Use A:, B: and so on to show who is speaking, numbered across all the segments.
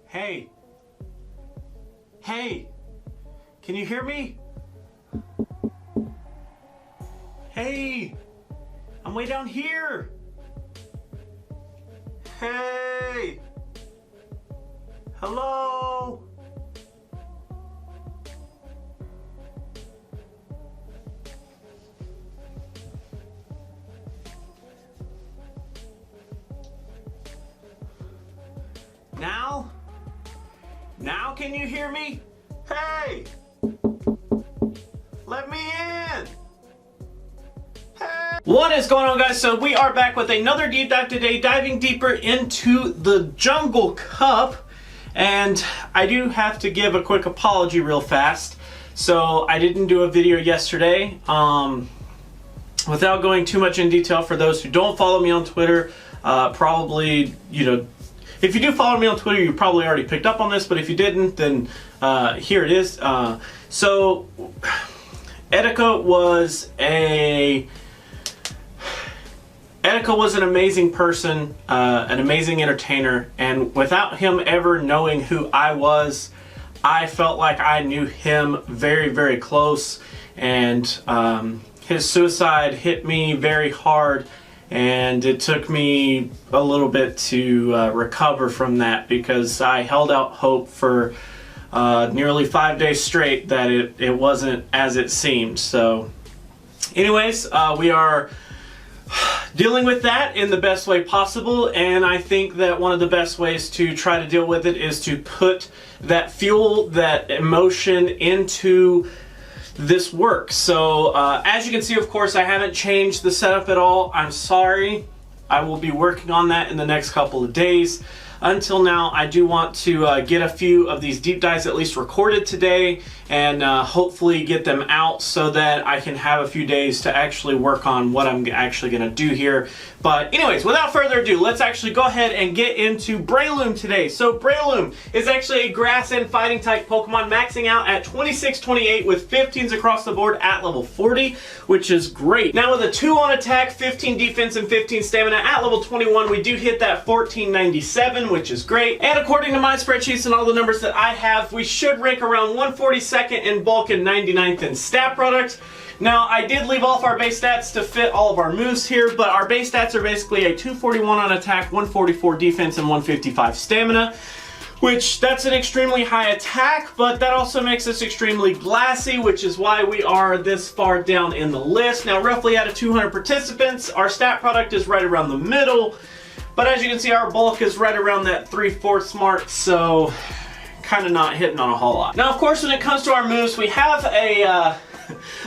A: Hey. Hey. Can you hear me? Hey. I'm way down here. Hey. Hello. Now? Now can you hear me? Hey! Let me in! Hey! What is going on, guys? So we are back with another deep dive today, diving deeper into the Jungle Cup. And I do have to give a quick apology real fast. So I didn't do a video yesterday. Without going too much in detail, for those who don't follow me on Twitter, probably, if you do follow me on Twitter, you probably already picked up on this, but if you didn't, then here it is. So Etika was an amazing person, an amazing entertainer, and without him ever knowing who I was, I felt like I knew him very, very close, and his suicide hit me very hard. And it took me a little bit to recover from that, because I held out hope for nearly 5 days straight that it wasn't as it seemed. So anyways, we are dealing with that in the best way possible, and I think that one of the best ways to try to deal with it is to put that fuel, that emotion into this work. So as you can see, of course, I haven't changed the setup at all. I'm sorry. I will be working on that in the next couple of days. Until now, I do want to get a few of these deep dives at least recorded today, and hopefully get them out so that I can have a few days to actually work on what I'm actually going to do here. But anyways, without further ado, let's actually go ahead and get into Breloom today. So Breloom is actually a grass and fighting type Pokemon, maxing out at 26-28 with 15s across the board at level 40, which is great. Now with a 2 on attack, 15 defense, and 15 stamina at level 21, we do hit that 1497, which is great. And according to my spreadsheets and all the numbers that I have, we should rank around 142nd in bulk and 99th in stat product. Now, I did leave off our base stats to fit all of our moves here, but our base stats are basically a 241 on attack, 144 defense, and 155 stamina, which that's an extremely high attack, but that also makes us extremely glassy, which is why we are this far down in the list. Now, roughly out of 200 participants, our stat product is right around the middle, but as you can see, our bulk is right around that 3/4 mark, so kind of not hitting on a whole lot. Now, of course, when it comes to our moves, we have a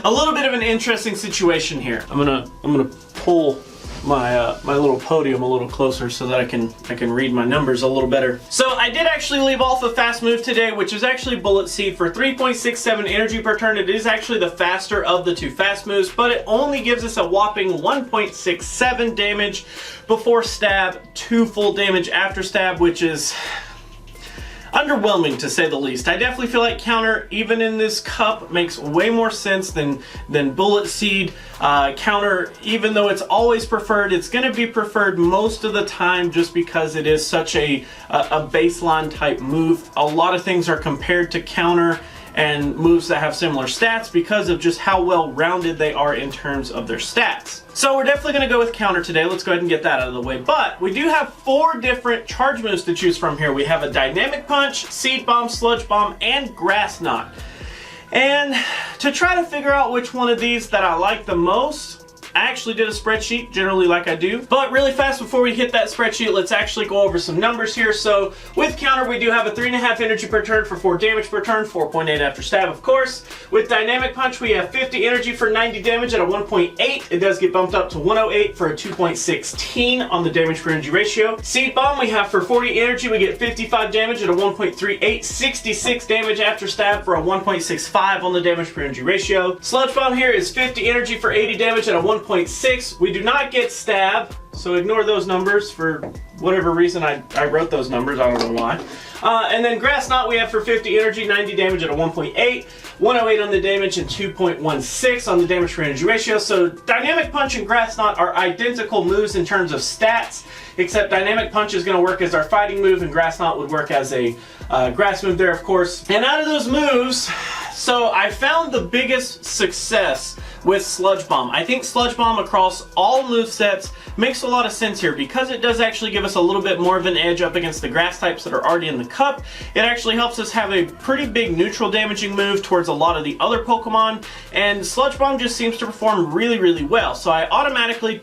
A: little bit of an interesting situation here. I'm gonna pull my my little podium a little closer so that I can read my numbers a little better. So I did actually leave off a fast move today, which is actually Bullet Seed for 3.67 energy per turn. It is actually the faster of the two fast moves, but it only gives us a whopping 1.67 damage before stab, 2 full damage after stab, which is underwhelming to say the least. I definitely feel like counter, even in this cup, makes way more sense than Bullet Seed. Counter, even though it's always preferred, it's going to be preferred most of the time just because it is such a baseline type move. A lot of things are compared to counter and moves that have similar stats because of just how well rounded they are in terms of their stats. So we're definitely going to go with counter today. Let's go ahead and get that out of the way. But we do have 4 different charge moves to choose from here. We have a Dynamic Punch, Seed Bomb, Sludge Bomb, and Grass Knot. And to try to figure out which one of these that I like the most, I actually did a spreadsheet, generally like I do. But really fast before we hit that spreadsheet, let's actually go over some numbers here. So with counter, we do have a 3.5 energy per turn for 4 damage per turn, 4.8 after stab, of course. With Dynamic Punch, we have 50 energy for 90 damage at a 1.8. It does get bumped up to 108 for a 2.16 on the damage per energy ratio. Seed Bomb, we have for 40 energy, we get 55 damage at a 1.38, 66 damage after stab for a 1.65 on the damage per energy ratio. Sludge Bomb here is 50 energy for 80 damage at a 1.6. We do not get stab, So ignore those numbers for whatever reason I wrote those numbers, I don't know why. And then Grass Knot we have for 50 energy, 90 damage at a 1.8, 108 on the damage and 2.16 on the damage for energy ratio. So Dynamic Punch and Grass Knot are identical moves in terms of stats, except Dynamic Punch is going to work as our fighting move and Grass Knot would work as a grass move there, of course. And out of those moves, so I found the biggest success with Sludge Bomb. I think Sludge Bomb across all movesets makes a lot of sense here because it does actually give us a little bit more of an edge up against the grass types that are already in the cup. It actually helps us have a pretty big neutral damaging move towards a lot of the other Pokemon, and Sludge Bomb just seems to perform really, really well. So I automatically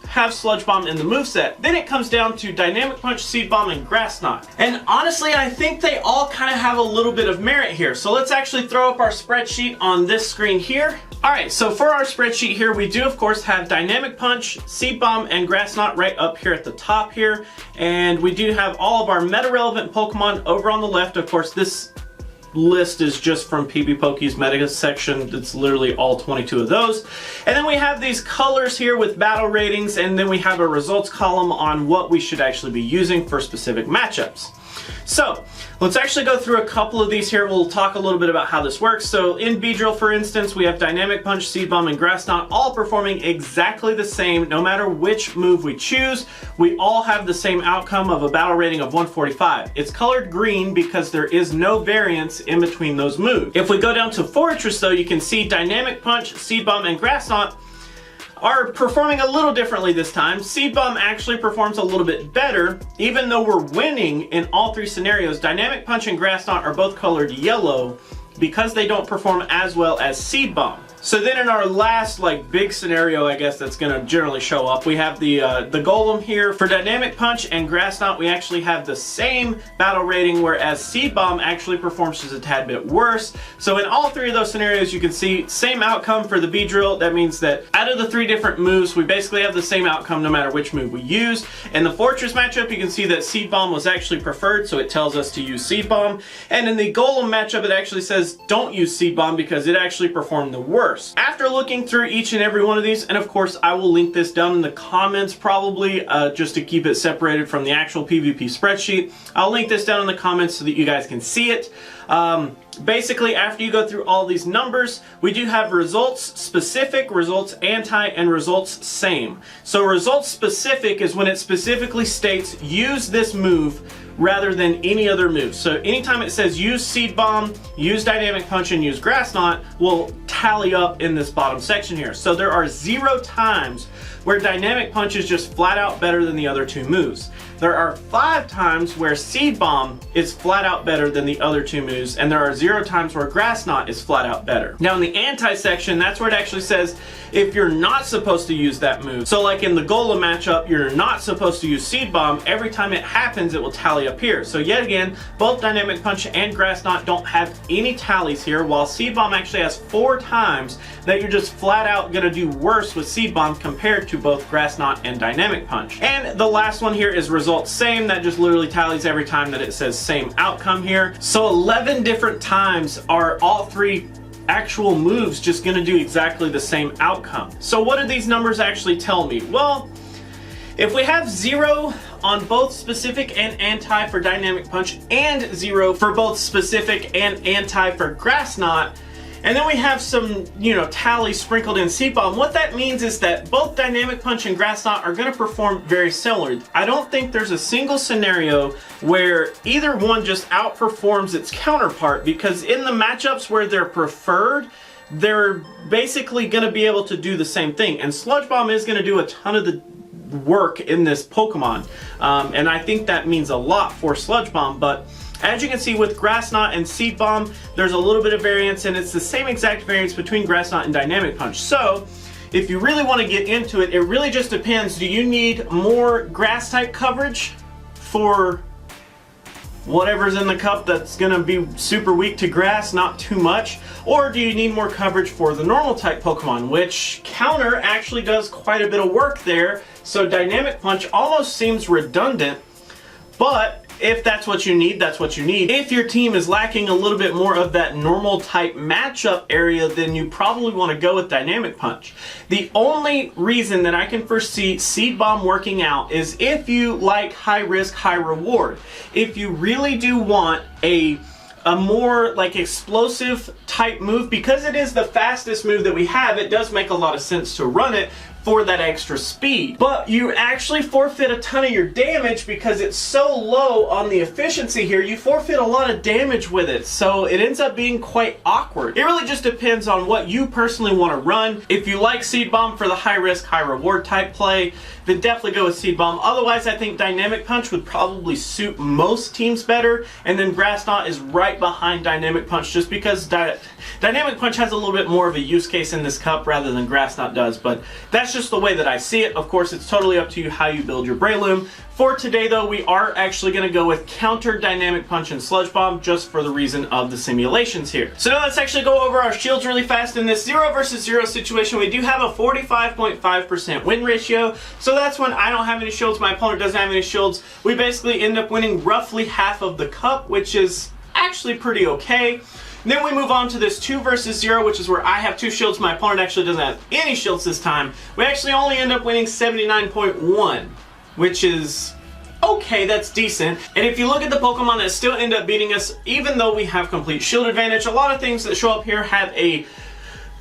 A: have Sludge Bomb in the moveset. Then it comes down to Dynamic Punch, Seed Bomb, and Grass Knot. And honestly, I think they all kind of have a little bit of merit here. So let's actually throw up our spreadsheet on this screen here. Alright, so for our spreadsheet here, we do of course have Dynamic Punch, Seed Bomb, and Grass Knot right up here at the top here. And we do have all of our meta-relevant Pokemon over on the left. Of course, this list is just from PB Poke's meta section. It's literally all 22 of those. And then we have these colors here with battle ratings, and then we have a results column on what we should actually be using for specific matchups. So let's actually go through a couple of these here. We'll talk a little bit about how this works. So in Beedrill, for instance, we have Dynamic Punch, Seed Bomb, and Grass Knot all performing exactly the same no matter which move we choose. We all have the same outcome of a battle rating of 145. It's colored green because there is no variance in between those moves. If we go down to Fortress though, you can see Dynamic Punch, Seed Bomb, and Grass Knot are performing a little differently this time. Seed Bomb actually performs a little bit better, even though we're winning in all three scenarios. Dynamic Punch and Grass Knot are both colored yellow because they don't perform as well as Seed Bomb. So then in our last big scenario, I guess that's going to generally show up, we have the Golem here. For Dynamic Punch and Grass Knot, we actually have the same battle rating, whereas Seed Bomb actually performs just a tad bit worse. So in all three of those scenarios, you can see same outcome for the Beedrill. That means that out of the three different moves, we basically have the same outcome no matter which move we use. In the Fortress matchup, you can see that Seed Bomb was actually preferred, so it tells us to use Seed Bomb. And in the Golem matchup, it actually says don't use Seed Bomb because it actually performed the worst. After looking through each and every one of these, and of course I will link this down in the comments probably, just to keep it separated from the actual PvP spreadsheet. I'll link this down in the comments so that you guys can see it. Basically, after you go through all these numbers, we do have results specific, results anti, and results same. So results specific is when it specifically states use this move rather than any other move. So anytime it says use Seed Bomb, use Dynamic Punch, and use Grass Knot, will tally up in this bottom section here. So there are 0 times where Dynamic Punch is just flat out better than the other two moves. There are 5 times where Seed Bomb is flat out better than the other two moves, and there are 0 times where Grass Knot is flat out better. Now in the anti section, that's where it actually says if you're not supposed to use that move. So like in the Golem matchup, you're not supposed to use Seed Bomb. Every time it happens, it will tally up here. So yet again, both Dynamic Punch and Grass Knot don't have any tallies here, while Seed Bomb actually has 4 times that you're just flat out gonna do worse with Seed Bomb compared to both Grass Knot and Dynamic Punch. And the last one here is results same. That just literally tallies every time that it says same outcome here. So 11 different times are all 3 actual moves just gonna do exactly the same outcome. So what do these numbers actually tell me? Well, if we have 0 on both specific and anti for Dynamic Punch and 0 for both specific and anti for Grass Knot, and then we have some, tally sprinkled in Seed Bomb, what that means is that both Dynamic Punch and Grass Knot are going to perform very similar. I don't think there's a single scenario where either one just outperforms its counterpart, because in the matchups where they're preferred, they're basically going to be able to do the same thing. And Sludge Bomb is going to do a ton of the work in this Pokemon. And I think that means a lot for Sludge Bomb, but as you can see with Grass Knot and Seed Bomb, there's a little bit of variance, and it's the same exact variance between Grass Knot and Dynamic Punch. So if you really want to get into it, it really just depends. Do you need more grass type coverage for whatever's in the cup that's going to be super weak to grass, not too much? Or do you need more coverage for the normal type Pokemon, which Counter actually does quite a bit of work there. So Dynamic Punch almost seems redundant, but If that's what you need, that's what you need. If your team is lacking a little bit more of that normal type matchup area, then you probably want to go with Dynamic Punch. The only reason that I can foresee Seed Bomb working out is if you like high risk, high reward. If you really do want a more like explosive type move, because it is the fastest move that we have, it does make a lot of sense to run it for that extra speed. But you actually forfeit a ton of your damage because it's so low on the efficiency here. You forfeit a lot of damage with it, so it ends up being quite awkward. It really just depends on what you personally want to run. If you like Seed Bomb for the high risk, high reward type play, then definitely go with Seed Bomb. Otherwise, I think Dynamic Punch would probably suit most teams better, and then Grass Knot is right behind Dynamic Punch just because Dynamic Punch has a little bit more of a use case in this cup rather than Grass Knot does, but that's just the way that I see it. Of course, it's totally up to you how you build your Breloom. For today, though, we are actually going to go with Counter Dynamic Punch and Sludge Bomb just for the reason of the simulations here. So now let's actually go over our shields really fast. In this 0 versus 0 situation, we do have a 45.5% win ratio. So that's when I don't have any shields, my opponent doesn't have any shields. We basically end up winning roughly half of the cup, which is actually pretty okay. Then we move on to this 2 versus 0, which is where I have 2 shields. My opponent actually doesn't have any shields this time. We actually only end up winning 79.1, which is okay, that's decent. And if you look at the Pokemon that still end up beating us, even though we have complete shield advantage, a lot of things that show up here have a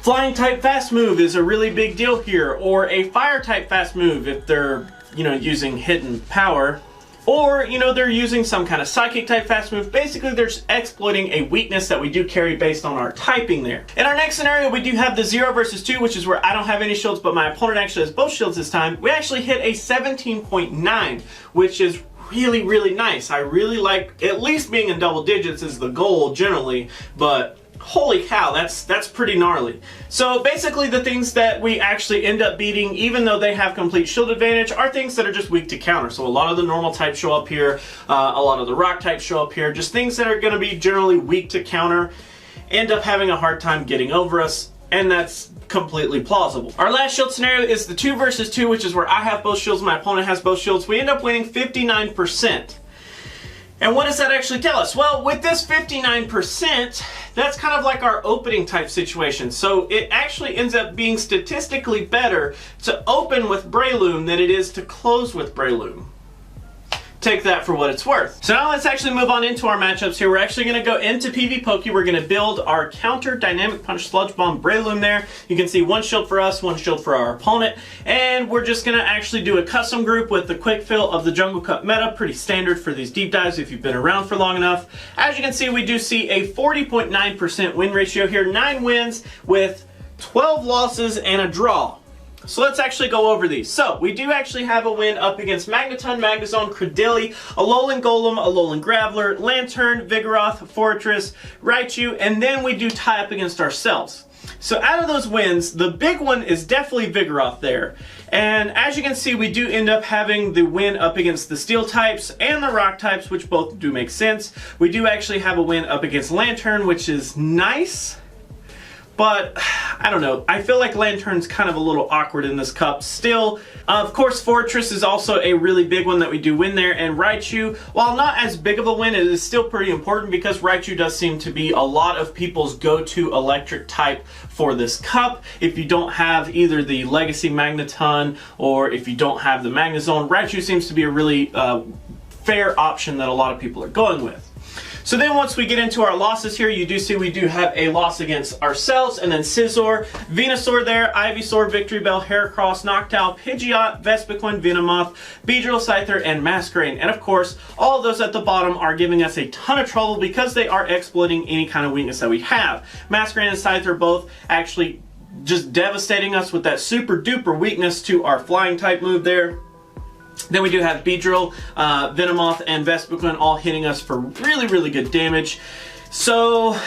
A: flying type fast move is a really big deal here, or a fire type fast move if they're, using hidden power. Or, they're using some kind of psychic type fast move. Basically, they're exploiting a weakness that we do carry based on our typing there. In our next scenario, we do have the 0 versus 2, which is where I don't have any shields, but my opponent actually has both shields this time. We actually hit a 17.9, which is really, really nice. I really like, at least being in double digits is the goal generally, but holy cow, that's pretty gnarly. So basically the things that we actually end up beating, even though they have complete shield advantage, are things that are just weak to counter. So a lot of the normal types show up here, a lot of the rock types show up here, just things that are going to be generally weak to counter, end up having a hard time getting over us, and that's completely plausible. Our last shield scenario is the 2 versus 2, which is where I have both shields, my opponent has both shields. We end up winning 59%. And what does that actually tell us? Well, with this 59%, that's kind of like our opening type situation. So it actually ends up being statistically better to open with Breloom than it is to close with Breloom. Take that for what it's worth. So now let's actually move on into our matchups here. We're actually going to go into PvPoke. We're going to build our Counter Dynamic Punch Sludge Bomb Breloom there. You can see 1 shield for us, 1 shield for our opponent. And we're just going to actually do a custom group with the quick fill of the Jungle Cup meta. Pretty standard for these deep dives if you've been around for long enough. As you can see, we do see a 40.9% win ratio here. 9 wins with 12 losses and a draw. So let's actually go over these. So we do actually have a win up against Magneton, Magnezone, Credilli, Alolan Golem, Alolan Graveler, Lantern, Vigoroth, Fortress, Raichu, and then we do tie up against ourselves. So out of those wins, the big one is definitely Vigoroth there. And as you can see, we do end up having the win up against the Steel types and the Rock types, which both do make sense. We do actually have a win up against Lantern, which is nice. But, I don't know, I feel like Lantern's kind of a little awkward in this cup. Still, of course, Fortress is also a really big one that we do win there. And Raichu, while not as big of a win, it is still pretty important because Raichu does seem to be a lot of people's go-to electric type for this cup. If you don't have either the Legacy Magneton or if you don't have the Magnezone, Raichu seems to be a really fair option that a lot of people are going with. So then once we get into our losses here, you do see we do have a loss against ourselves, and then Scizor, Venusaur there, Ivysaur, Victory Bell, Heracross, Noctowl, Pidgeot, Vespiquen, Venomoth, Beedrill, Scyther, and Masquerain. And of course, all of those at the bottom are giving us a ton of trouble because they are exploiting any kind of weakness that we have. Masquerain and Scyther both actually just devastating us with that super duper weakness to our flying type move there. Then we do have Beedrill, Venomoth, and Vespiquen all hitting us for really, really good damage. So,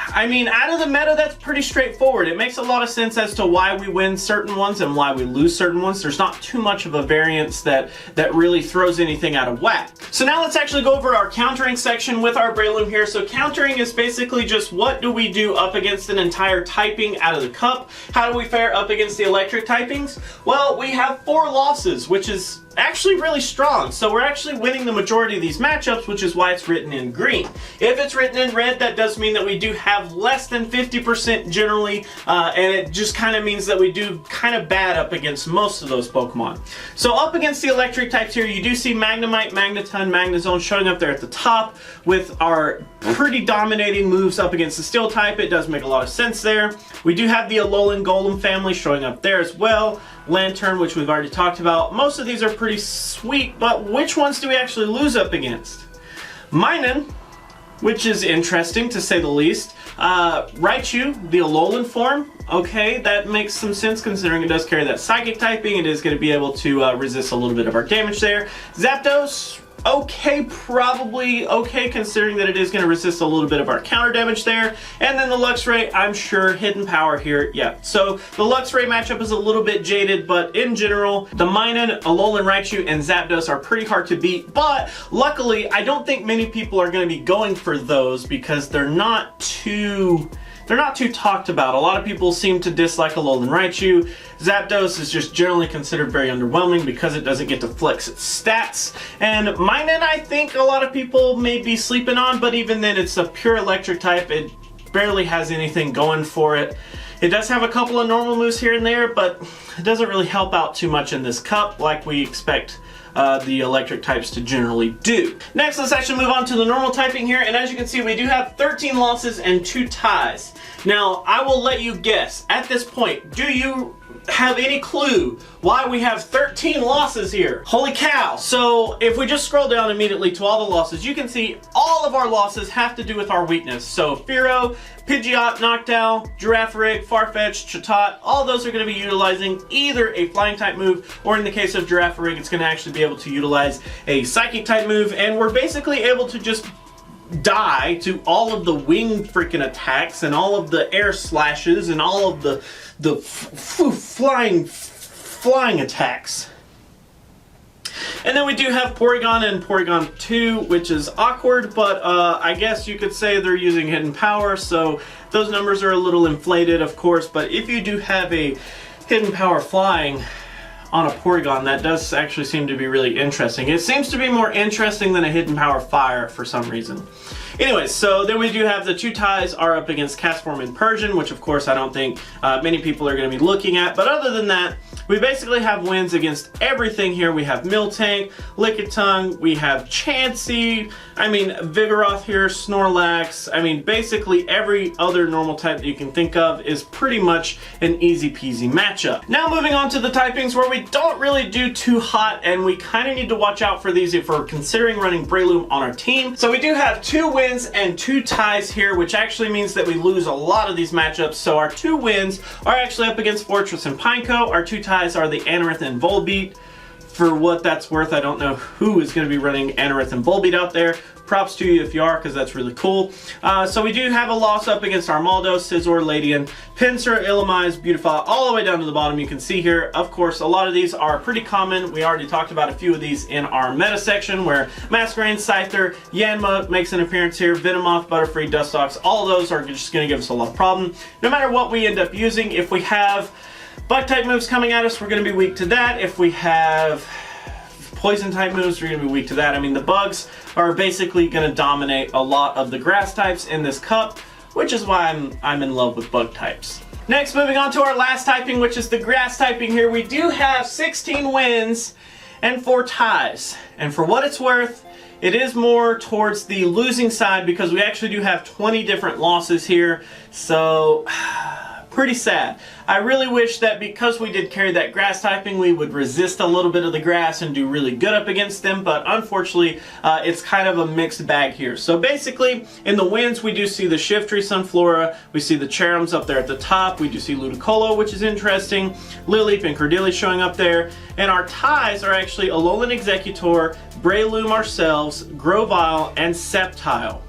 A: I mean, out of the meta, that's pretty straightforward. It makes a lot of sense as to why we win certain ones and why we lose certain ones. There's not too much of a variance that really throws anything out of whack. So now let's actually go over our countering section with our Breloom here. So countering is basically just what do we do up against an entire typing out of the cup? How do we fare up against the electric typings? Well, we have 4 losses, which is actually really strong. So we're actually winning the majority of these matchups, which is why it's written in green. If it's written in red, that does mean that we do have less than 50% generally, and it just kind of means that we do kind of bad up against most of those Pokemon. So up against the electric types here, you do see Magnemite, Magneton, Magnezone showing up there at the top with our pretty dominating moves up against the Steel type. It does make a lot of sense there. We do have the Alolan Golem family showing up there as well. Lantern, which we've already talked about. Most of these are pretty sweet, but which ones do we actually lose up against? Minun, which is interesting to say the least. Raichu, the Alolan form. Okay, that makes some sense considering it does carry that psychic typing. It is going to be able to resist a little bit of our damage there. Zapdos, okay, probably okay considering that it is going to resist a little bit of our counter damage there. And then the Luxray, I'm sure, hidden power here. Yeah, so the Luxray matchup is a little bit jaded, but in general, the Minun, Alolan Raichu, and Zapdos are pretty hard to beat. But luckily, I don't think many people are going to be going for those because they're not too talked about. A lot of people seem to dislike Alolan Raichu. Zapdos is just generally considered very underwhelming because it doesn't get to flex its stats. And Minun, I think a lot of people may be sleeping on, but even then it's a pure electric type. It barely has anything going for it. It does have a couple of normal moves here and there, but it doesn't really help out too much in this cup like we expect the electric types to generally do. Next, let's actually move on to the normal typing here, and as you can see, we do have 13 losses and 2 ties. Now, I will let you guess, at this point, do you have any clue why we have 13 losses here? Holy cow! So, if we just scroll down immediately to all the losses, you can see all of our losses have to do with our weakness. So, Fearow, Pidgeot, Noctowl, Girafarig, Farfetch'd, Chatot, all those are going to be utilizing either a flying type move, or in the case of Girafarig, it's going to actually be able to utilize a psychic type move, and we're basically able to just die to all of the wing freaking attacks and all of the air slashes and all of the flying attacks. And then we do have Porygon and Porygon 2, which is awkward, but I guess you could say they're using hidden power, so those numbers are a little inflated, of course, but if you do have a hidden power flying on a Porygon, that does actually seem to be really interesting. It seems to be more interesting than a hidden power fire for some reason. Anyways, so then we do have the 2 ties are up against Castform and Persian, which of course I don't think many people are going to be looking at. But other than that, we basically have wins against everything here. We have Miltank, Lickitung, we have Chansey, I mean Vigoroth here, Snorlax. I mean basically every other normal type that you can think of is pretty much an easy peasy matchup. Now moving on to the typings where we don't really do too hot, and we kind of need to watch out for these if we're considering running Breloom on our team. So we do have 2 wins and 2 ties here, which actually means that we lose a lot of these matchups. So our 2 wins are actually up against Fortress and Pineco. Our 2 ties are the Anorith and Volbeat. For what that's worth, I don't know who is going to be running Anorith and Volbeat out there. Props to you if you are, because that's really cool. So we do have a loss up against Armaldo, Scizor, Ladian, Pinsir, Illumise, Beautiful, all the way down to the bottom. You can see here, of course, a lot of these are pretty common. We already talked about a few of these in our meta section, where Masquerain, Scyther, Yanma makes an appearance here, Venomoth, Butterfree, Dustox, all those are just going to give us a lot of problem. No matter what we end up using, if we have Bug type moves coming at us, we're going to be weak to that. If we have Poison type moves, we're going to be weak to that. I mean, the bugs are basically going to dominate a lot of the grass types in this cup, which is why I'm in love with bug types. Next, moving on to our last typing, which is the grass typing here. We do have 16 wins and 4 ties. And for what it's worth, it is more towards the losing side because we actually do have 20 different losses here. So pretty sad. I really wish that because we did carry that grass typing, we would resist a little bit of the grass and do really good up against them, but unfortunately, it's kind of a mixed bag here. So basically, in the wins, we do see the Shiftry, Sunflora, we see the Charums up there at the top, we do see Ludicolo, which is interesting, Lileep and Cordeli showing up there, and our ties are actually Alolan Executor, Breloom ourselves, Grovyle, and Sceptile.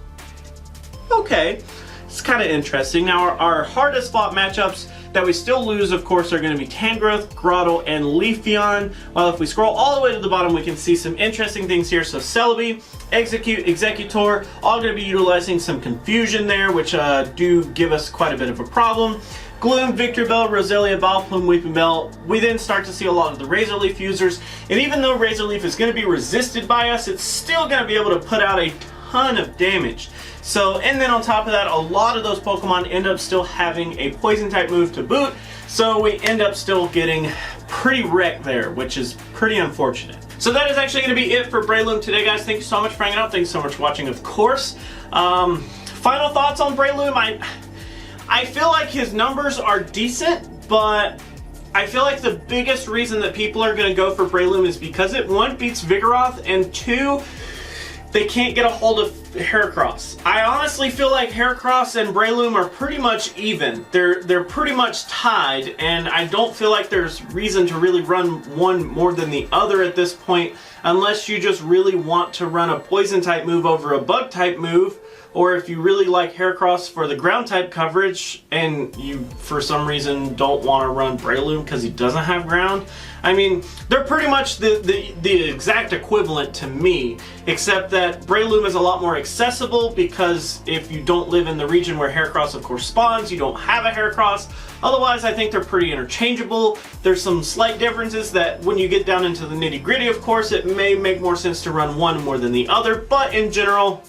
A: Okay. It's kind of interesting. Now our hardest fought matchups that we still lose, of course, are going to be Tangrowth, Grottle, and Leafeon. While if we scroll all the way to the bottom, we can see some interesting things here. So Celebi, Executor, all going to be utilizing some confusion there, which do give us quite a bit of a problem. Gloom, Victory Bell, Roselia, Vileplume, Weeping Bell. We then start to see a lot of the Razor Leaf users, and even though Razor Leaf is going to be resisted by us, it's still going to be able to put out a ton of damage. So, and then on top of that, a lot of those Pokemon end up still having a poison type move to boot, so we end up still getting pretty wrecked there, which is pretty unfortunate. So that is actually going to be it for Breloom today, guys. Thank you so much for hanging out. Thank you so much for watching, of course. Final thoughts on Breloom. I feel like his numbers are decent, but I feel like the biggest reason that people are going to go for Breloom is because it, one, beats Vigoroth, and two, they can't get a hold of Heracross. I honestly feel like Heracross and Breloom are pretty much even. They're pretty much tied, and I don't feel like there's reason to really run one more than the other at this point, unless you just really want to run a poison type move over a bug type move, or if you really like Heracross for the ground type coverage and you for some reason don't want to run Breloom because he doesn't have ground. I mean, they're pretty much the exact equivalent to me, except that Breloom is a lot more accessible because if you don't live in the region where Heracross of course spawns, you don't have a Heracross. Otherwise, I think they're pretty interchangeable. There's some slight differences that when you get down into the nitty-gritty, of course, it may make more sense to run one more than the other, but in general,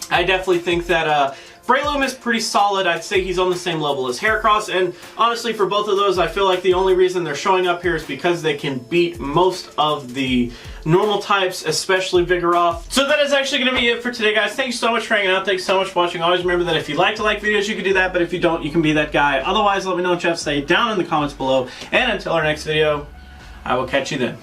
A: I definitely think that Breloom is pretty solid. I'd say he's on the same level as Heracross, and honestly for both of those I feel like the only reason they're showing up here is because they can beat most of the normal types, especially Vigoroth. So that is actually going to be it for today, guys. Thank you so much for hanging out. Thanks so much for watching. Always remember that if you like to like videos, you can do that, but if you don't, you can be that guy. Otherwise, let me know what you have to say down in the comments below, and until our next video, I will catch you then.